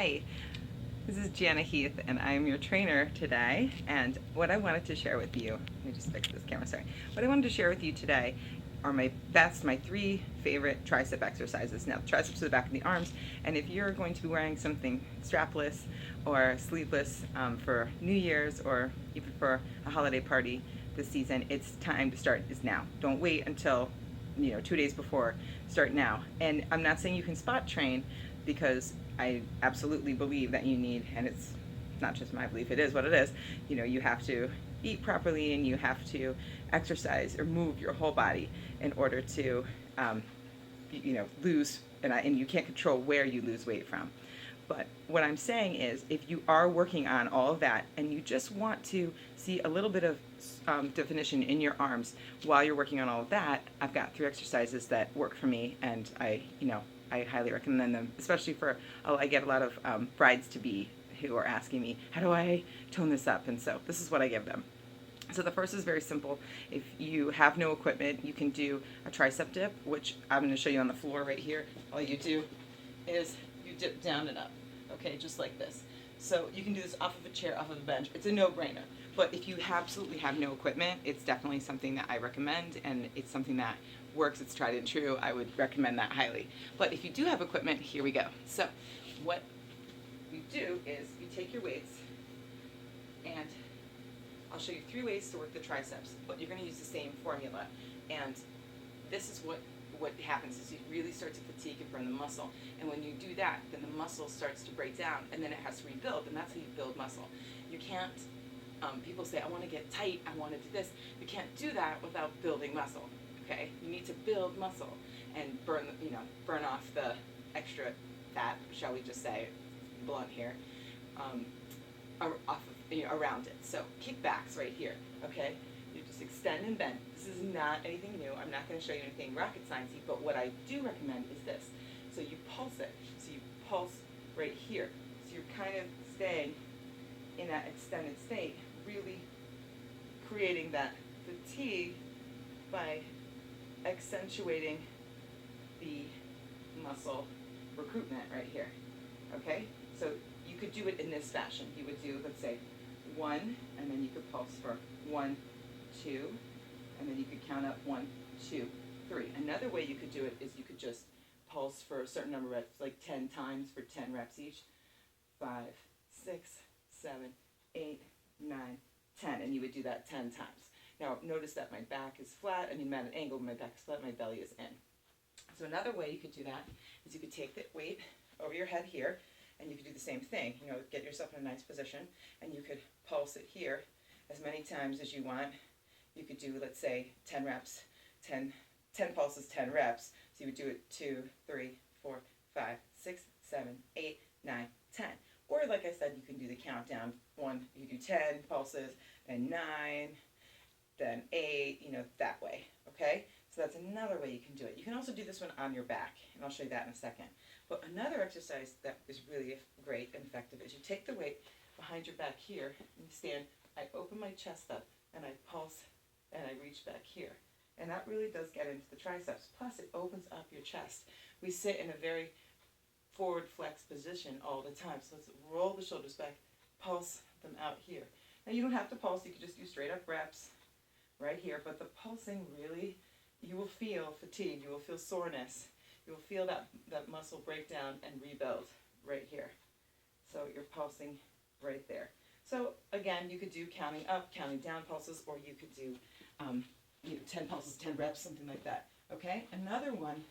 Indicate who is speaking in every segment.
Speaker 1: Hi, this is Jana Heath, and I'm your trainer today. And what I wanted to share with you, let me just fix this camera, sorry. What I wanted to share with you today are my three favorite tricep exercises. Now, the triceps are the back of the arms, and if you're going to be wearing something strapless or sleeveless for New Year's or even for a holiday party this season, it's time to start is now. Don't wait until 2 days before. Start now. And I'm not saying you can spot train, because I absolutely believe that you need, and it's not just my belief, it is what it is, you have to eat properly and you have to exercise or move your whole body in order to lose, and you can't control where you lose weight from. But what I'm saying is, if you are working on all of that and you just want to see a little bit of definition in your arms while you're working on all of that, I've got 3 exercises that work for me, and I highly recommend them, especially for, I get a lot of brides to be who are asking me, how do I tone this up? And so this is what I give them. So the first is very simple. If you have no equipment, you can do a tricep dip, which I'm going to show you on the floor right here. All you do is you dip down and up, okay, just like this. So you can do this off of a chair, off of a bench. It's a no-brainer. But if you absolutely have no equipment, it's definitely something that I recommend, and it's something that works. It's tried and true. I would recommend that highly. But if you do have equipment, here we go. So what you do is you take your weights, and I'll show you 3 ways to work the triceps, but you're going to use the same formula. And this is what happens is you really start to fatigue and burn the muscle. And when you do that, then the muscle starts to break down, and then it has to rebuild, and that's how you build muscle. You can't, people say, I want to get tight, I want to do this. You can't do that without building muscle, okay? You need to build muscle and burn off the extra fat, shall we just say, blunt here, around it. So kickbacks right here, okay? You just extend and bend. This is not anything new. I'm not going to show you anything rocket sciencey, but what I do recommend is this. So you pulse it. So you pulse right here. So you're kind of staying in that extended state, really creating that fatigue by accentuating the muscle recruitment right here, okay? So you could do it in this fashion. You would do, let's say, 1, and then you could pulse for 1, 2, and then you could count up 1, 2, 3. Another way you could do it is you could just pulse for a certain number of reps, like 10 times for 10 reps each. 5, 6, 7, 8, 9, 10, and you would do that 10 times. Now notice that my back is flat. I'm at an angle, my back is flat, my belly is in. So another way you could do that is you could take the weight over your head here, and you could do the same thing. Get yourself in a nice position, and you could pulse it here as many times as you want. You could do, let's say, 10 reps, 10 pulses, 10 reps. So you would do it 2, 3, 4, 5, 6, 7, 8, 9, 10. Or like I said, you can do the countdown. 1, you do 10 pulses, then 9, then 8, that way, okay? So that's another way you can do it. You can also do this one on your back, and I'll show you that in a second. But another exercise that is really great and effective is you take the weight behind your back here, and you stand, I open my chest up, and I pulse, and I reach back here. And that really does get into the triceps. Plus, it opens up your chest. We sit in a very forward flex position all the time. So let's roll the shoulders back, pulse them out here. Now, you don't have to pulse. You can just do straight up reps right here. But the pulsing really, you will feel fatigue. You will feel soreness. You will feel that muscle break down and rebuild right here. So you're pulsing right there. So again, you could do counting up, counting down pulses, or you could do 10 pulses, 10 reps, something like that. Okay? Another one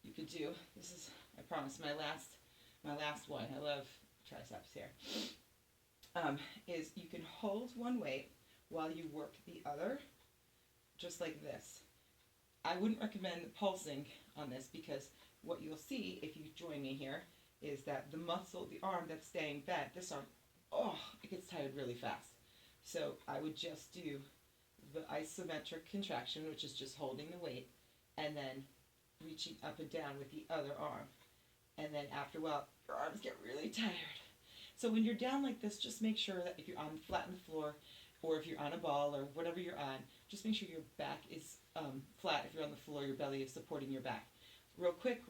Speaker 1: you could do, this is, I promise, my last one. I love triceps here. Is you can hold one weight while you work the other, just like this. I wouldn't recommend pulsing on this, because what you'll see if you join me here is that the muscle, the arm that's staying bent, this arm, it gets tired really fast. So I would just do the isometric contraction, which is just holding the weight, and then reaching up and down with the other arm. And then after a while, your arms get really tired. So when you're down like this, just make sure that if you're on flat on the floor, or if you're on a ball or whatever you're on, just make sure your back is flat. If you're on the floor, your belly is supporting your back. Real quick,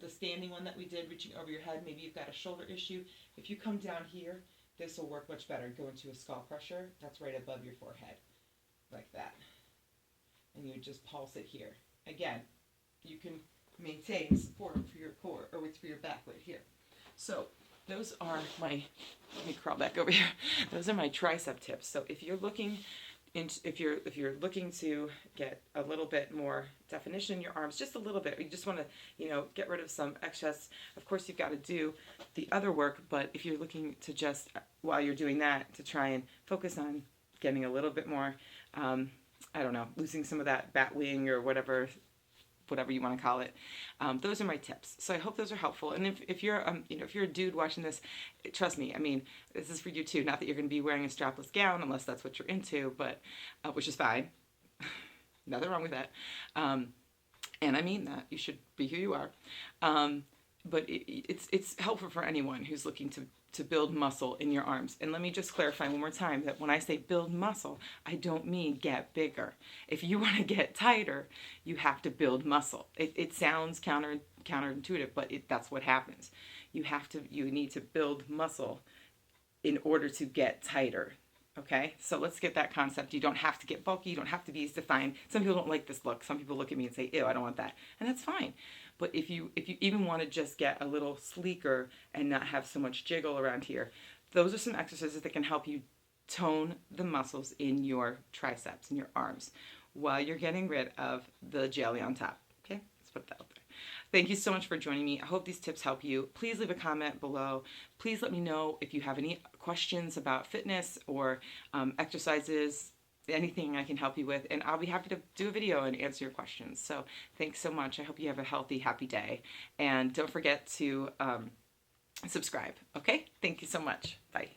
Speaker 1: the standing one that we did, reaching over your head, maybe you've got a shoulder issue. If you come down here, this will work much better. Go into a skull crusher. That's right above your forehead, like that. And you just pulse it here. Again, you can maintain support for your core, or for your back right here. So those are my, let me crawl back over here. Those are my tricep tips. So if you're looking if you're looking to get a little bit more definition in your arms, just a little bit, you just want to, get rid of some excess. Of course, you've got to do the other work, but if you're looking to just, while you're doing that, to try and focus on getting a little bit more, I don't know, losing some of that bat wing or whatever you want to call it. Those are my tips. So I hope those are helpful. And if you're, if you're a dude watching this, trust me, I mean, this is for you too. Not that you're going to be wearing a strapless gown unless that's what you're into, but, which is fine. Nothing wrong with that. And I mean that. You should be who you are. But it's helpful for anyone who's looking to build muscle in your arms. And let me just clarify one more time that when I say build muscle, I don't mean get bigger. If you want to get tighter, you have to build muscle. It sounds counterintuitive, but that's what happens. You need to build muscle in order to get tighter. Okay, so let's get that concept. You don't have to get bulky. You don't have to be as defined. Some people don't like this look. Some people look at me and say, ew, I don't want that. And that's fine. But if you even want to just get a little sleeker and not have so much jiggle around here, those are some exercises that can help you tone the muscles in your triceps, in your arms, while you're getting rid of the jelly on top. Okay, let's put that out there. Thank you so much for joining me. I hope these tips help you. Please leave a comment below. Please let me know if you have any questions about fitness or exercises, anything I can help you with, and I'll be happy to do a video and answer your questions. So thanks so much. I hope you have a healthy, happy day. And don't forget to subscribe. Okay? Thank you so much. Bye.